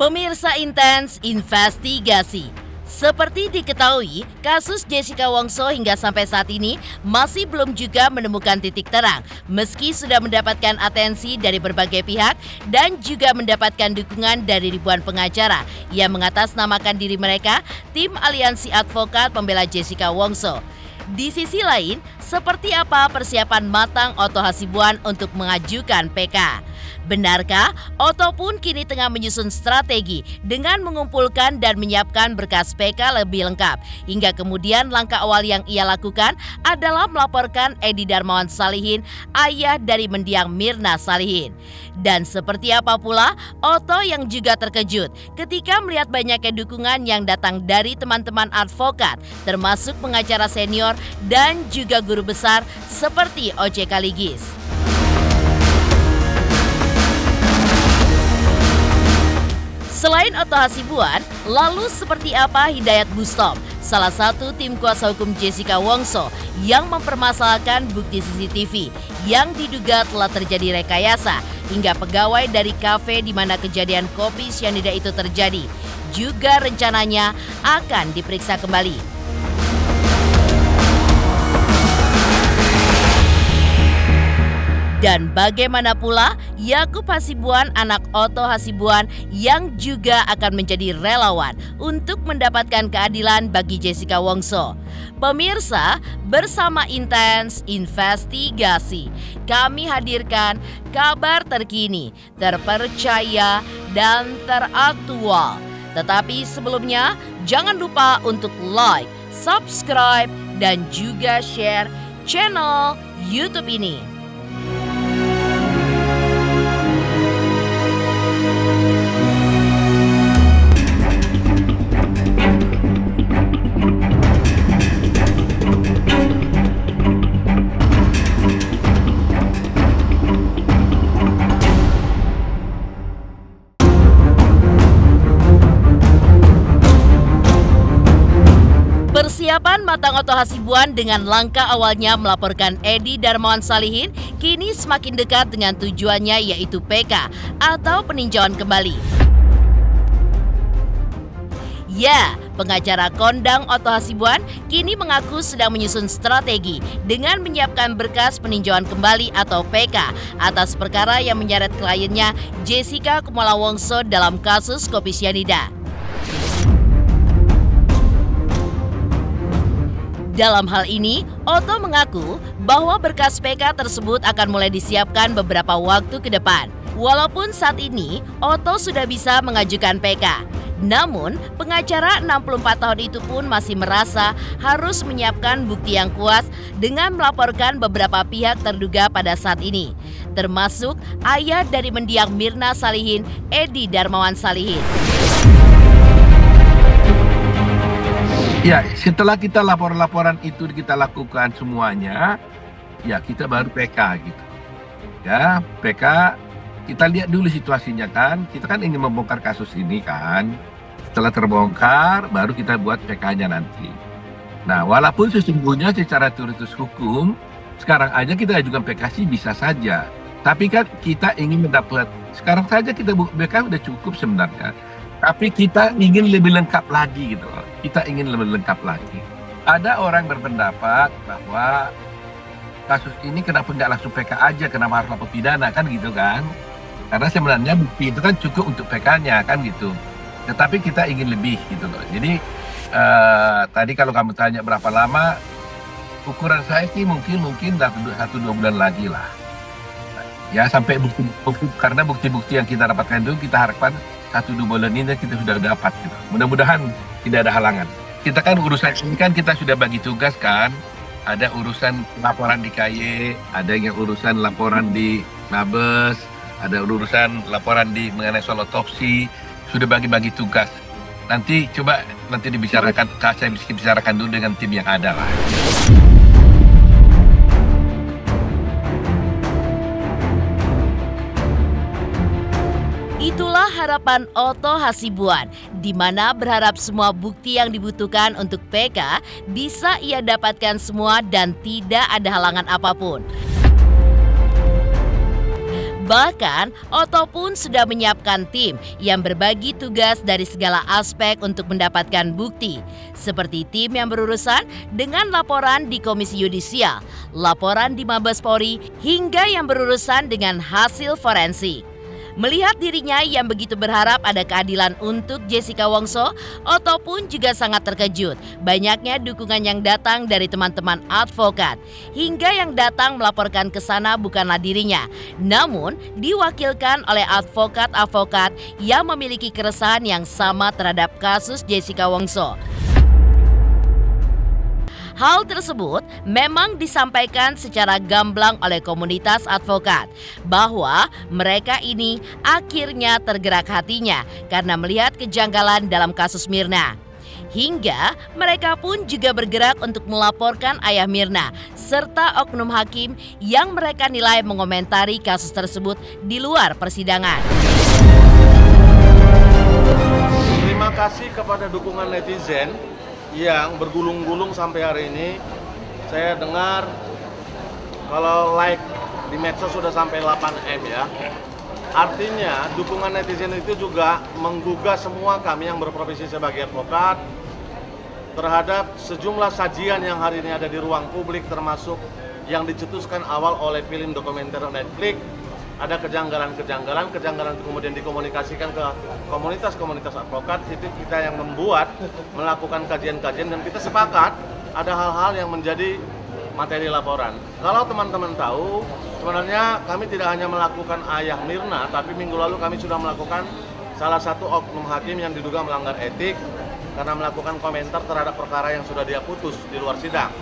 Pemirsa Intens Investigasi. Seperti diketahui, kasus Jessica Wongso hingga sampai saat ini masih belum juga menemukan titik terang. Meski sudah mendapatkan atensi dari berbagai pihak dan juga mendapatkan dukungan dari ribuan pengacara yang mengatasnamakan diri mereka tim Aliansi Advokat Pembela Jessica Wongso. Di sisi lain, seperti apa persiapan matang Otto Hasibuan untuk mengajukan PK? Benarkah Otto pun kini tengah menyusun strategi dengan mengumpulkan dan menyiapkan berkas PK lebih lengkap, hingga kemudian langkah awal yang ia lakukan adalah melaporkan Edi Darmawan Salihin, ayah dari mendiang Mirna Salihin. Dan seperti apa pula Otto yang juga terkejut ketika melihat banyaknya dukungan yang datang dari teman-teman advokat, termasuk pengacara senior dan juga guru besar seperti OJK Ligis. Selain Otto Hasibuan, lalu seperti apa Hidayat Bustom, salah satu tim kuasa hukum Jessica Wongso yang mempermasalahkan bukti CCTV yang diduga telah terjadi rekayasa hingga pegawai dari kafe di mana kejadian kopi cyanida itu terjadi juga rencananya akan diperiksa kembali. Dan bagaimana pula Yakub Hasibuan, anak Otto Hasibuan, yang juga akan menjadi relawan untuk mendapatkan keadilan bagi Jessica Wongso. Pemirsa, bersama Intens Investigasi, kami hadirkan kabar terkini, terpercaya, dan teraktual. Tetapi sebelumnya, jangan lupa untuk like, subscribe, dan juga share channel YouTube ini. Persiapan matang Otto Hasibuan dengan langkah awalnya melaporkan Edi Darmawan Salihin kini semakin dekat dengan tujuannya, yaitu PK atau peninjauan kembali. Ya, pengacara kondang Otto Hasibuan kini mengaku sedang menyusun strategi dengan menyiapkan berkas peninjauan kembali atau PK atas perkara yang menyeret kliennya Jessica Kumala Wongso dalam kasus kopi cyanida. Dalam hal ini, Otto mengaku bahwa berkas PK tersebut akan mulai disiapkan beberapa waktu ke depan. Walaupun saat ini, Otto sudah bisa mengajukan PK. Namun, pengacara 64 tahun itu pun masih merasa harus menyiapkan bukti yang kuat dengan melaporkan beberapa pihak terduga pada saat ini, termasuk ayah dari mendiang Mirna Salihin, Edi Darmawan Salihin. Ya, setelah kita laporan itu kita lakukan semuanya, ya kita baru PK gitu. Ya, PK kita lihat dulu situasinya kan. Kita kan ingin membongkar kasus ini kan. Setelah terbongkar, baru kita buat PK-nya nanti. Nah, walaupun sesungguhnya secara teoritis hukum, sekarang aja kita ajukan PK sih bisa saja. Tapi kan kita ingin mendapat, sekarang saja kita PK udah cukup sebenarnya. Tapi kita ingin lebih lengkap lagi gitu loh. Kita ingin lebih lengkap lagi. Ada orang berpendapat bahwa kasus ini kenapa nggak langsung PK aja, kenapa harus lapor pidana kan gitu kan. Karena sebenarnya bukti itu kan cukup untuk PK-nya kan gitu. Tetapi kita ingin lebih gitu loh. Jadi tadi kalau kamu tanya berapa lama, ukuran saya sih mungkin 1-2 bulan lagi lah. Ya sampai bukti karena bukti-bukti yang kita dapatkan itu kita harapkan 1-2 bulan ini kita sudah dapat gitu. Mudah-mudahan tidak ada halangan. Kita kan urusan ini kan kita sudah bagi tugas kan. Ada urusan laporan di KY, ada yang urusan laporan di Mabes, ada urusan laporan di mengenai soal otopsi. Sudah bagi-bagi tugas. Nanti coba dibicarakan, saya bicarakan dulu dengan tim yang ada lah. Itulah harapan Otto Hasibuan, di mana berharap semua bukti yang dibutuhkan untuk PK bisa ia dapatkan semua dan tidak ada halangan apapun. Bahkan, Otto pun sudah menyiapkan tim yang berbagi tugas dari segala aspek untuk mendapatkan bukti. Seperti tim yang berurusan dengan laporan di Komisi Yudisial, laporan di Mabes Polri, hingga yang berurusan dengan hasil forensik. Melihat dirinya yang begitu berharap ada keadilan untuk Jessica Wongso, Otto pun juga sangat terkejut. Banyaknya dukungan yang datang dari teman-teman advokat, hingga yang datang melaporkan ke sana bukanlah dirinya, namun diwakilkan oleh advokat-advokat yang memiliki keresahan yang sama terhadap kasus Jessica Wongso. Hal tersebut memang disampaikan secara gamblang oleh komunitas advokat bahwa mereka ini akhirnya tergerak hatinya karena melihat kejanggalan dalam kasus Mirna. Hingga mereka pun juga bergerak untuk melaporkan ayah Mirna serta oknum hakim yang mereka nilai mengomentari kasus tersebut di luar persidangan. Terima kasih kepada dukungan netizen yang bergulung-gulung sampai hari ini. Saya dengar kalau like di medsos sudah sampai 8M ya. Artinya dukungan netizen itu juga menggugah semua kami yang berprofesi sebagai advokat terhadap sejumlah sajian yang hari ini ada di ruang publik, termasuk yang dicetuskan awal oleh film dokumenter Netflix. Ada kejanggalan kemudian dikomunikasikan ke komunitas-komunitas advokat. Itu kita yang membuat, melakukan kajian-kajian, dan kita sepakat ada hal-hal yang menjadi materi laporan. Kalau teman-teman tahu, sebenarnya kami tidak hanya melakukan ayah Mirna, tapi minggu lalu kami sudah melakukan salah satu oknum hakim yang diduga melanggar etik karena melakukan komentar terhadap perkara yang sudah dia putus di luar sidang.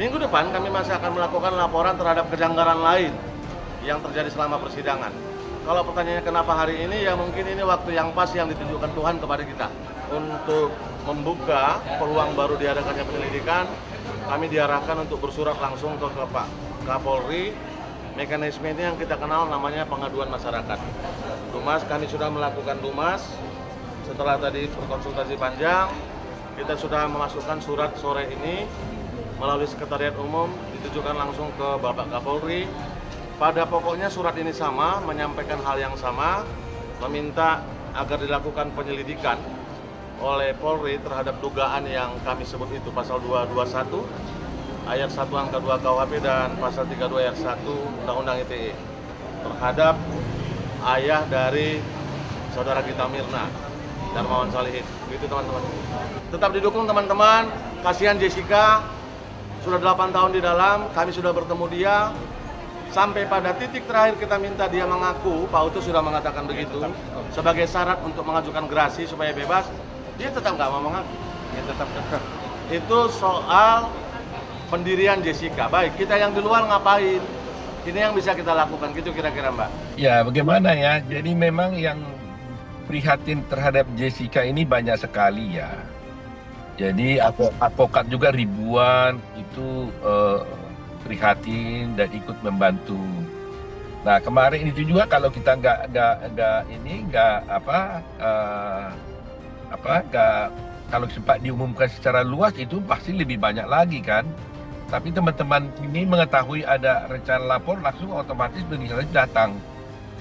Minggu depan kami masih akan melakukan laporan terhadap kejanggalan lain yang terjadi selama persidangan. Kalau pertanyaannya kenapa hari ini, ya mungkin ini waktu yang pas yang ditunjukkan Tuhan kepada kita untuk membuka peluang baru diadakannya penyelidikan. Kami diarahkan untuk bersurat langsung ke Pak Kapolri. Mekanisme ini yang kita kenal namanya pengaduan masyarakat. Dumas, kami sudah melakukan Dumas. Setelah tadi berkonsultasi panjang, kita sudah memasukkan surat sore ini melalui Sekretariat Umum, ditujukan langsung ke Bapak Kapolri. Pada pokoknya surat ini sama, menyampaikan hal yang sama, meminta agar dilakukan penyelidikan oleh Polri terhadap dugaan yang kami sebut itu pasal 221 ayat 1 angka 2 KUHP dan pasal 32 ayat 1 Undang-Undang ITE terhadap ayah dari saudara kita Mirna, Darmawan Salihin. Begitu teman-teman. Tetap didukung teman-teman, kasihan Jessica, sudah 8 tahun di dalam, kami sudah bertemu dia. Sampai pada titik terakhir kita minta dia mengaku, Pak Utu sudah mengatakan begitu, sebagai syarat untuk mengajukan gerasi supaya bebas, dia tetap nggak mau mengaku. Dia tetap kekeh. Itu soal pendirian Jessica. Baik, kita yang di luar ngapain? Ini yang bisa kita lakukan, gitu kira-kira Mbak. Ya, bagaimana ya? Jadi memang yang prihatin terhadap Jessica ini banyak sekali ya. Jadi advokat juga ribuan itu prihatin dan ikut membantu. Nah kemarin itu juga kalau kita kalau sempat diumumkan secara luas itu pasti lebih banyak lagi kan. Tapi teman-teman ini mengetahui ada rencana lapor, langsung otomatis berinisiatif datang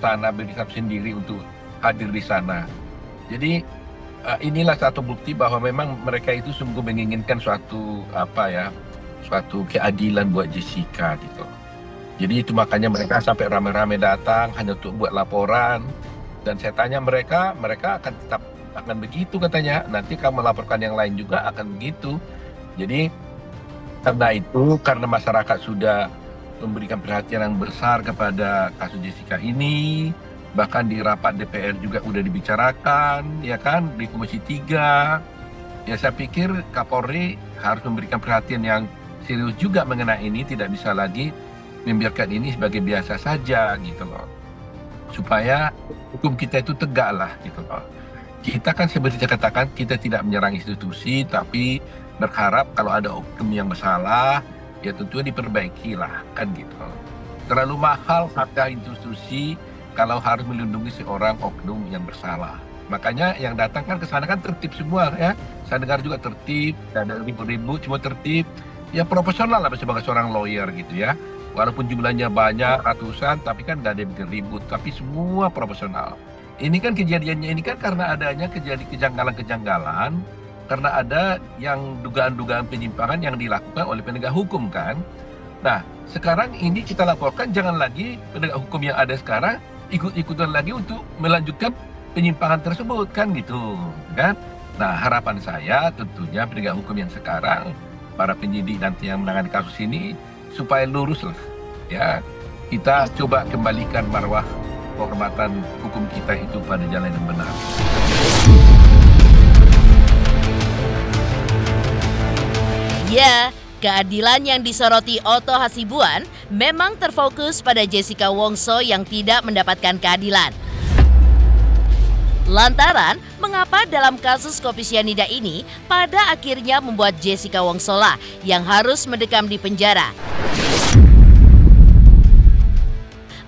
sana berinisiatif sendiri untuk hadir di sana. Jadi inilah satu bukti bahwa memang mereka itu sungguh menginginkan suatu keadilan buat Jessica gitu. Jadi itu makanya mereka sampai rame-rame datang hanya untuk buat laporan. Dan saya tanya mereka akan begitu katanya. Nanti kamu laporkan yang lain juga akan begitu. Jadi karena masyarakat sudah memberikan perhatian yang besar kepada kasus Jessica ini, bahkan di rapat DPR juga udah dibicarakan, ya kan, di Komisi 3. Ya saya pikir Kapolri harus memberikan perhatian yang serius juga mengenai ini, tidak bisa lagi membiarkan ini sebagai biasa saja gitu loh. Supaya hukum kita itu tegak lah gitu loh. Kita kan seperti saya katakan, kita tidak menyerang institusi, tapi berharap kalau ada oknum yang bersalah, ya tentu diperbaiki lah kan gitu. Terlalu mahal harga institusi kalau harus melindungi seorang oknum yang bersalah. Makanya yang datang kan ke sana kan tertib semua ya. Saya dengar juga tertib, ada ribut-ribut, cuma tertib. Ya profesional lah sebagai seorang lawyer gitu ya. Walaupun jumlahnya banyak, ratusan, tapi kan nggak ada yang bikin ribut. Tapi semua profesional. Ini kan kejadiannya ini kan karena adanya kejanggalan-kejanggalan, karena ada yang dugaan-dugaan penyimpangan yang dilakukan oleh penegak hukum kan. Nah, sekarang ini kita laporkan jangan lagi penegak hukum yang ada sekarang ikut-ikutan lagi untuk melanjutkan penyimpangan tersebut kan gitu kan. Nah, harapan saya tentunya penegak hukum yang sekarang, para penyidik nanti yang menangani kasus ini supaya lurus lah ya. Kita coba kembalikan marwah kehormatan hukum kita itu pada jalan yang benar. Ya, keadilan yang disoroti Otto Hasibuan memang terfokus pada Jessica Wongso yang tidak mendapatkan keadilan. Lantaran, mengapa dalam kasus kopi sianida ini pada akhirnya membuat Jessica Wongso lah yang harus mendekam di penjara.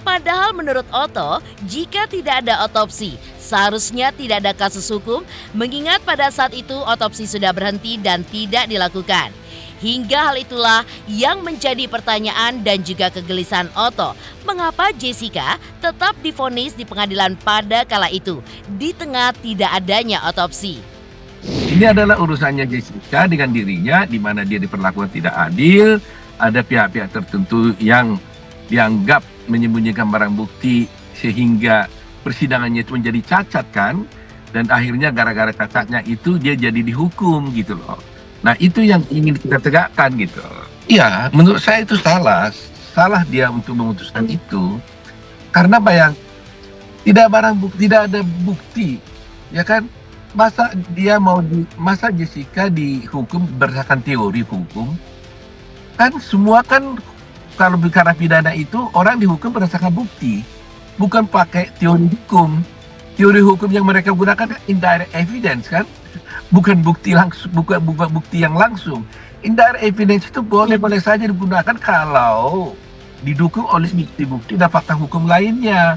Padahal menurut Otto, jika tidak ada otopsi, seharusnya tidak ada kasus hukum, mengingat pada saat itu otopsi sudah berhenti dan tidak dilakukan. Hingga hal itulah yang menjadi pertanyaan dan juga kegelisahan Otto. Mengapa Jessica tetap divonis di pengadilan pada kala itu, di tengah tidak adanya otopsi? Ini adalah urusannya Jessica dengan dirinya, di mana dia diperlakukan tidak adil. Ada pihak-pihak tertentu yang dianggap menyembunyikan barang bukti sehingga persidangannya itu menjadi cacat kan. Dan akhirnya gara-gara cacatnya itu dia jadi dihukum gitu loh. Nah, itu yang ingin kita tegakkan gitu. Iya, menurut saya itu salah. Salah dia untuk memutuskan itu. Karena tidak ada bukti, ya kan? Masa Jessica dihukum berdasarkan teori hukum? Kan semua kan kalau bicara pidana itu orang dihukum berdasarkan bukti, bukan pakai teori hukum. Teori hukum yang mereka gunakan kan indirect evidence kan? Bukan bukti langsung, bukan bukti yang langsung. Indirect evidence itu boleh saja digunakan kalau didukung oleh bukti-bukti dan fakta hukum lainnya.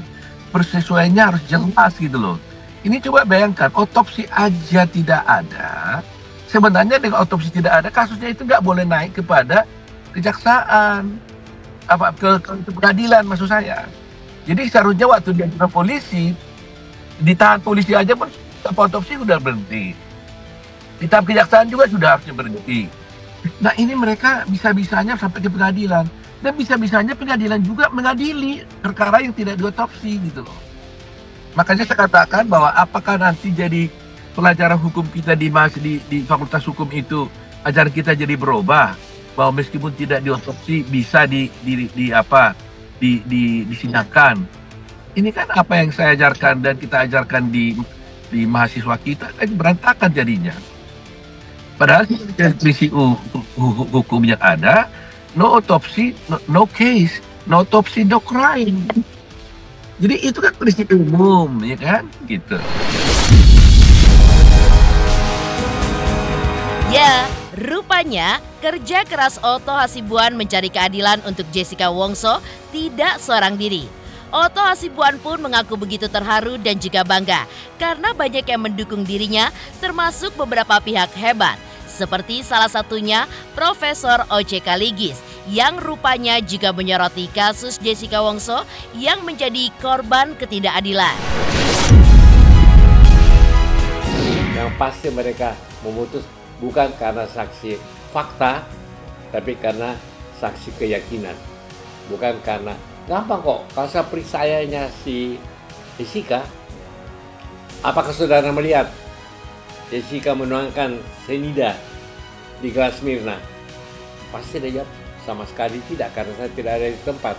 Persesuaiannya harus jelas gitu loh. Ini coba bayangkan, otopsi aja tidak ada. Sebenarnya dengan otopsi tidak ada, kasusnya itu nggak boleh naik kepada kejaksaan, ke pengadilan maksud saya. Jadi seharusnya waktu dia ke polisi, ditahan polisi aja pun otopsi sudah berhenti. Di tahap kejaksaan juga sudah harusnya berhenti. Nah, ini mereka bisa-bisanya sampai ke pengadilan. Dan bisa-bisanya pengadilan juga mengadili perkara yang tidak diotopsi gitu loh. Makanya saya katakan bahwa apakah nanti jadi pelajaran hukum kita di Fakultas Hukum itu, ajaran kita jadi berubah. Bahwa meskipun tidak diotopsi bisa disidangkan. Ini kan apa yang saya ajarkan dan kita ajarkan di mahasiswa kita, kan berantakan jadinya. Padahal dari prinsip hukum yang ada, no autopsy, no case, no autopsy, no crime. Jadi itu kan prinsip umum, ya kan? Gitu. Ya, rupanya kerja keras Otto Hasibuan mencari keadilan untuk Jessica Wongso tidak seorang diri. Otto Hasibuan pun mengaku begitu terharu dan juga bangga karena banyak yang mendukung dirinya, termasuk beberapa pihak hebat. Seperti salah satunya Profesor O.C. Kaligis yang rupanya juga menyoroti kasus Jessica Wongso yang menjadi korban ketidakadilan. Yang pasti mereka memutus bukan karena saksi fakta, tapi karena saksi keyakinan. Bukan karena gampang kok, kalau saya periksanya si Jessica, apakah saudara melihat Jessica menuangkan cyanida di gelas Mirna? Pasti dia jawab, sama sekali tidak, karena saya tidak ada di tempat.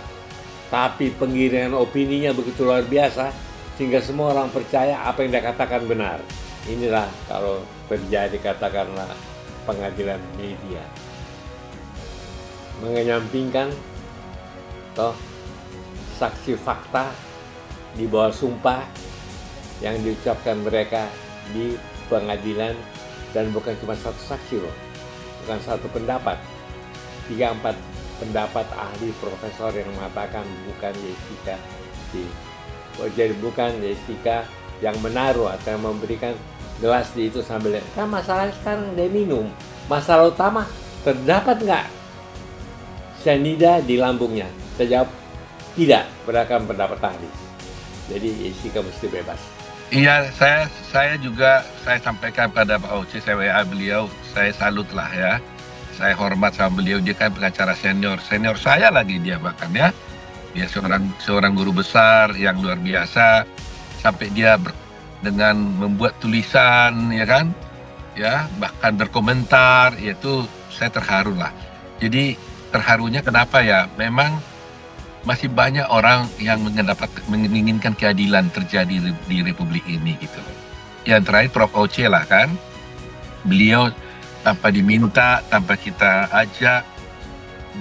Tapi penggiringan opininya begitu luar biasa, sehingga semua orang percaya apa yang dia katakan benar. Inilah kalau terjadi katakanlah pengadilan media. Mengenyampingkan toh saksi fakta di bawah sumpah yang diucapkan mereka di pengadilan, dan bukan cuma satu saksi loh, bukan satu pendapat, 3-4 pendapat ahli profesor yang mengatakan bukan Jessica jadi bukan Jessica yang menaruh atau yang memberikan gelas di itu sambil kan masalahnya sekarang dia minum. Masalah utama terdapat nggak cyanida di lambungnya. Saya jawab tidak berdasarkan pendapat ahli. Jadi Jessica mesti bebas. Iya, saya juga saya sampaikan kepada Pak Oce, saya WA beliau, saya salut lah ya. Saya hormat sama beliau, dia kan pengacara senior saya lagi dia bahkan ya. Dia seorang guru besar yang luar biasa, sampai dia dengan membuat tulisan ya kan, ya bahkan berkomentar, yaitu saya terharu lah. Jadi terharunya kenapa ya? Memang masih banyak orang yang menginginkan keadilan terjadi di Republik ini gitu. Yang terakhir Prof. Oce lah kan, beliau tanpa diminta, tanpa kita ajak,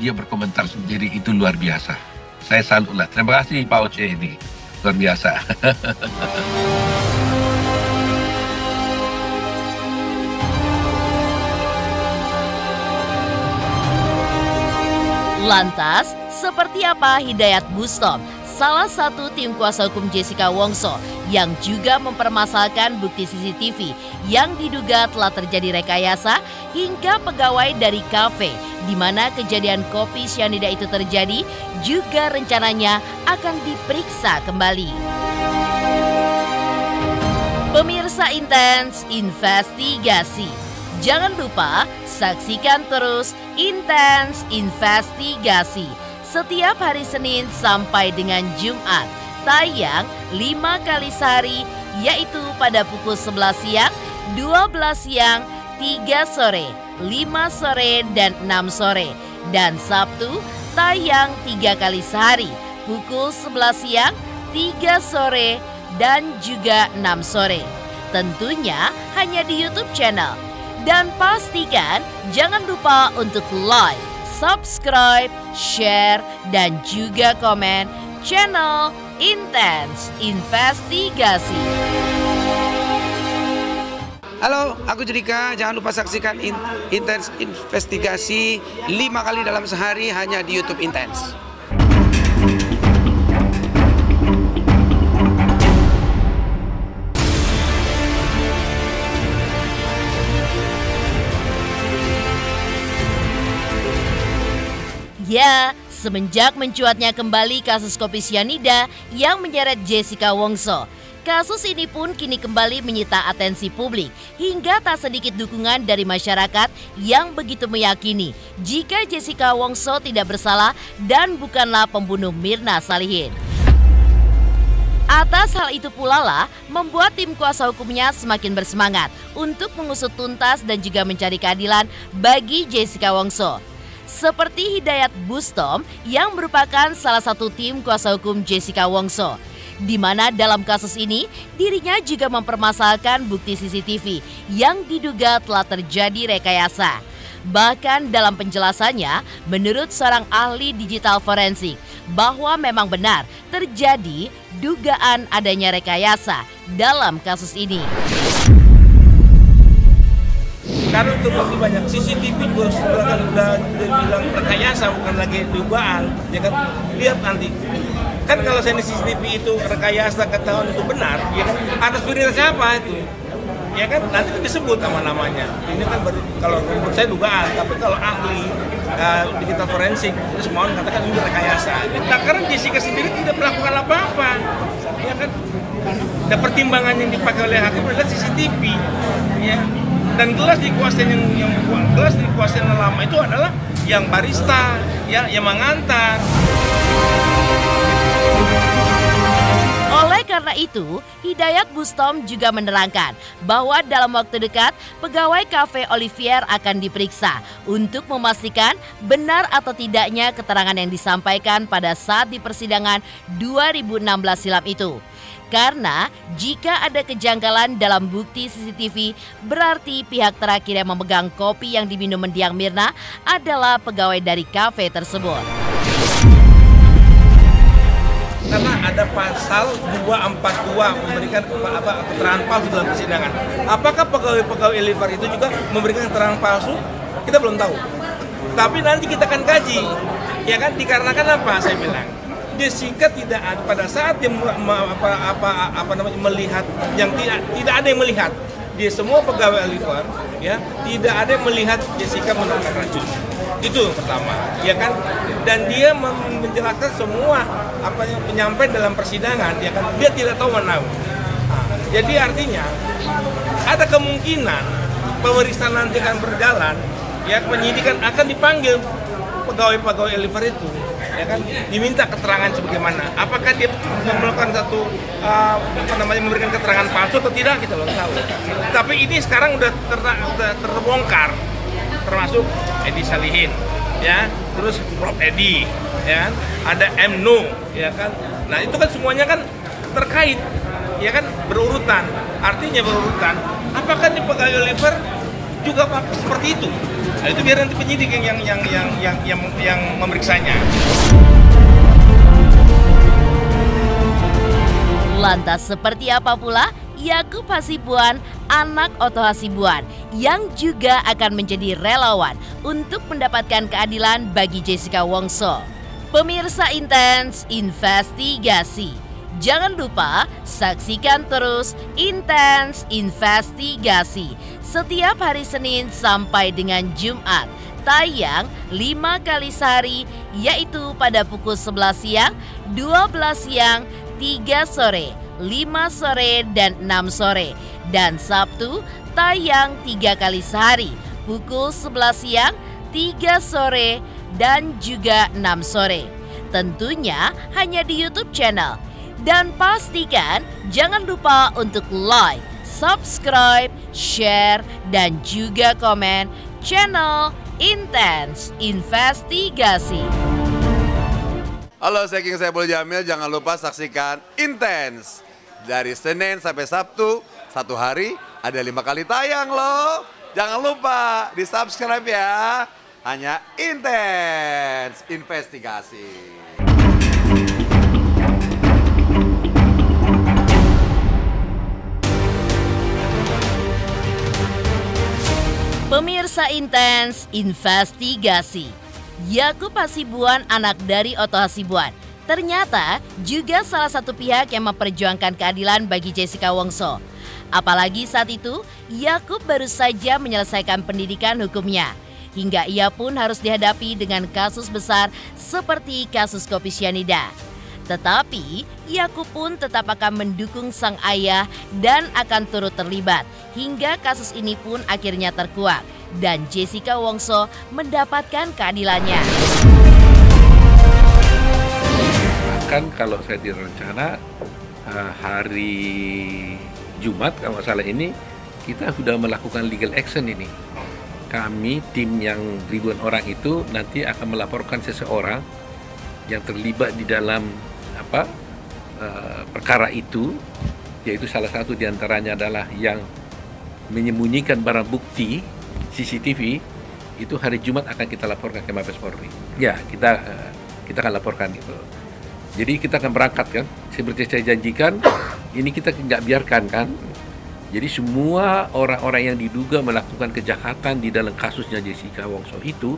dia berkomentar sendiri, itu luar biasa. Saya salut lah. Terima kasih Pak Oce ini, luar biasa. Lantas, seperti apa Hidayat Bustom, salah satu tim kuasa hukum Jessica Wongso yang juga mempermasalahkan bukti CCTV yang diduga telah terjadi rekayasa hingga pegawai dari kafe di mana kejadian kopi cyanida itu terjadi juga rencananya akan diperiksa kembali. Pemirsa Intens Investigasi, jangan lupa saksikan terus Intens Investigasi setiap hari Senin sampai dengan Jumat, tayang 5 kali sehari, yaitu pada pukul 11 siang, 12 siang, 3 sore, 5 sore, dan 6 sore. Dan Sabtu tayang 3 kali sehari, pukul 11 siang, 3 sore, dan juga 6 sore. Tentunya hanya di YouTube channel. Dan pastikan jangan lupa untuk like, subscribe, share, dan juga komen channel Intens Investigasi. Halo, aku Judika. Jangan lupa saksikan Intens Investigasi 5 kali dalam sehari hanya di YouTube Intens. Ya, semenjak mencuatnya kembali kasus kopi cyanida yang menyeret Jessica Wongso, kasus ini pun kini kembali menyita atensi publik hingga tak sedikit dukungan dari masyarakat yang begitu meyakini jika Jessica Wongso tidak bersalah dan bukanlah pembunuh Mirna Salihin. Atas hal itu pula lah membuat tim kuasa hukumnya semakin bersemangat untuk mengusut tuntas dan juga mencari keadilan bagi Jessica Wongso. Seperti Hidayat Bustom yang merupakan salah satu tim kuasa hukum Jessica Wongso, di mana dalam kasus ini dirinya juga mempermasalahkan bukti CCTV yang diduga telah terjadi rekayasa. Bahkan dalam penjelasannya, menurut seorang ahli digital forensik, bahwa memang benar terjadi dugaan adanya rekayasa dalam kasus ini. Karena terbukti banyak CCTV juga sudah dibilang rekayasa, bukan lagi dugaan, ya kan? Lihat nanti, kan kalau saya CCTV itu rekayasa ketahuan itu benar, ya kan? Atas perintah siapa itu? Ya kan? Nanti disebut nama-namanya. Ini kan kalau menurut saya dugaan, tapi kalau ahli digital forensik itu semua mengatakan ini rekayasa. Nah, karena Jessica sendiri tidak melakukan apa-apa, ya kan? Dan pertimbangan yang dipakai oleh hakim adalah CCTV, ya. Dan gelas dikuasain yang gelas dikuasain lama itu adalah yang barista, ya, yang mengantar. Oleh karena itu, Hidayat Bustom juga menerangkan bahwa dalam waktu dekat pegawai Cafe Olivier akan diperiksa untuk memastikan benar atau tidaknya keterangan yang disampaikan pada saat di persidangan 2016 silam itu. Karena jika ada kejanggalan dalam bukti CCTV, berarti pihak terakhir yang memegang kopi yang diminum mendiang Mirna adalah pegawai dari kafe tersebut. Karena ada pasal 242 memberikan keterangan palsu dalam persidangan. Apakah pegawai Olivier itu juga memberikan keterangan palsu? Kita belum tahu. Tapi nanti kita akan kaji. Ya kan, dikarenakan apa saya bilang? Jessica tidak ada pada saat dia melihat yang tidak ada yang melihat. Dia semua pegawai Olivier, ya, tidak ada yang melihat Jessica menggunakan racun. Itu yang pertama, ya kan? dan dia menjelaskan semua apa yang penyampaian dalam persidangan, ya kan, dia tidak tahu menau. Jadi artinya ada kemungkinan pemeriksaan nanti akan berjalan, ya, penyidikan akan dipanggil pegawai-pegawai Oliver itu, ya kan, diminta keterangan sebagaimana. Apakah dia melakukan satu memberikan keterangan palsu atau tidak, kita belum tahu. Tapi ini sekarang udah terbongkar, termasuk Edi Salihin, ya, terus Prof Edi, ya, ada M Nu, ya kan. Nah itu kan semuanya kan terkait, ya kan, berurutan. Artinya berurutan. Apakah di pegawai Oliver juga seperti itu? Nah, itu biar nanti penyidik yang memeriksanya. Lantas seperti apa pula Yakub Hasibuan, anak Otto Hasibuan, yang juga akan menjadi relawan untuk mendapatkan keadilan bagi Jessica Wongso? Pemirsa Intens Investigasi, jangan lupa saksikan terus Intens Investigasi setiap hari Senin sampai dengan Jumat, tayang 5 kali sehari, yaitu pada pukul 11 siang, 12 siang, 3 sore, 5 sore, dan 6 sore. Dan Sabtu tayang 3 kali sehari, pukul 11 siang, 3 sore, dan juga 6 sore. Tentunya hanya di YouTube channel. Dan pastikan jangan lupa untuk like, subscribe, share, dan juga komen channel Intens Investigasi. Halo, saya King Saiful Jamil. Jangan lupa saksikan Intens dari Senin sampai Sabtu. Satu hari ada 5 kali tayang loh. Jangan lupa di subscribe ya. Hanya Intens Investigasi. Pemirsa Intens Investigasi, Yakub Hasibuan, anak dari Otto Hasibuan, ternyata juga salah satu pihak yang memperjuangkan keadilan bagi Jessica Wongso. Apalagi saat itu, Yakub baru saja menyelesaikan pendidikan hukumnya. Hingga ia pun harus dihadapi dengan kasus besar seperti kasus kopi cyanida. Tetapi, Yakub pun tetap akan mendukung sang ayah dan akan turut terlibat. Hingga kasus ini pun akhirnya terkuak dan Jessica Wongso mendapatkan keadilannya. Bahkan kalau saya direncana hari Jumat kalau nggak salah ini, kita sudah melakukan legal action ini. Kami, tim yang ribuan orang itu nanti akan melaporkan seseorang yang terlibat di dalam perkara itu, yaitu salah satu diantaranya adalah yang menyembunyikan barang bukti CCTV. Itu hari Jumat akan kita laporkan ke Mabes Polri. Ya, kita akan laporkan itu. Jadi kita akan berangkat kan, seperti saya janjikan, ini kita nggak biarkan kan. Jadi semua orang-orang yang diduga melakukan kejahatan di dalam kasusnya Jessica Wongso itu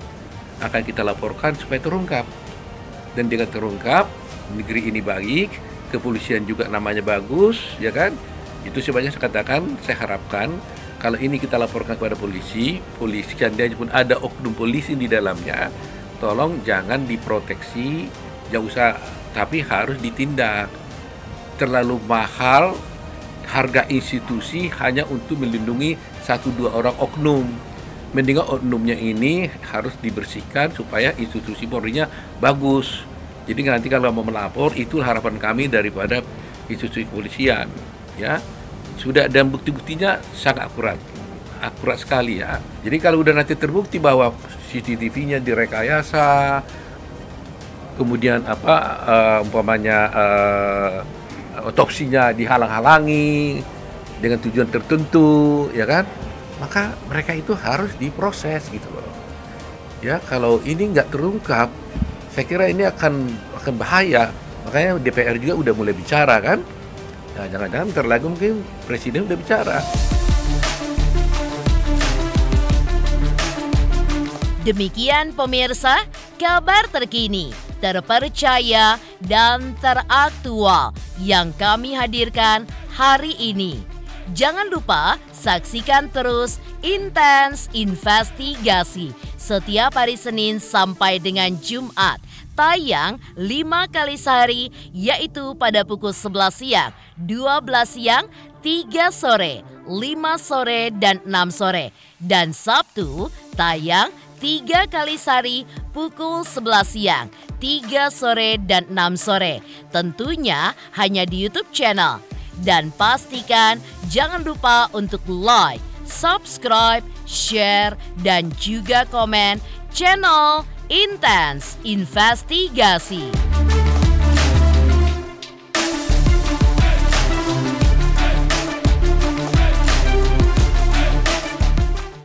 akan kita laporkan supaya terungkap. Dan dengan terungkap, negeri ini baik, kepolisian juga namanya bagus, ya kan? Itu sebabnya saya katakan, saya harapkan kalau ini kita laporkan kepada polisi seandainya pun ada oknum polisi di dalamnya, tolong jangan diproteksi, jangan usah, tapi harus ditindak. Terlalu mahal harga institusi hanya untuk melindungi 1-2 orang oknum. Mendingan oknumnya ini harus dibersihkan supaya institusi Polri-nya bagus. Jadi nanti kalau mau melapor, itu harapan kami daripada institusi kepolisian, ya. Sudah, dan bukti-buktinya sangat akurat sekali ya. Jadi kalau udah nanti terbukti bahwa CCTV-nya direkayasa, kemudian umpamanya otopsinya dihalang-halangi dengan tujuan tertentu, ya kan? Maka mereka itu harus diproses gitu loh. Ya, kalau ini nggak terungkap, saya kira ini akan bahaya. Makanya DPR juga udah mulai bicara kan. Nah, jangan-jangan bentar lagi mungkin Presiden udah bicara. Demikian pemirsa, kabar terkini, terpercaya, dan teraktual yang kami hadirkan hari ini. Jangan lupa saksikan terus Intens Investigasi setiap hari Senin sampai dengan Jumat, tayang 5 kali sehari, yaitu pada pukul 11 siang, 12 siang, 3 sore, 5 sore, dan 6 sore. Dan Sabtu tayang 3 kali sehari pukul 11 siang, 3 sore, dan 6 sore. Tentunya hanya di YouTube channel. Dan pastikan jangan lupa untuk like, subscribe, share, dan juga komen channel Intense Investigasi.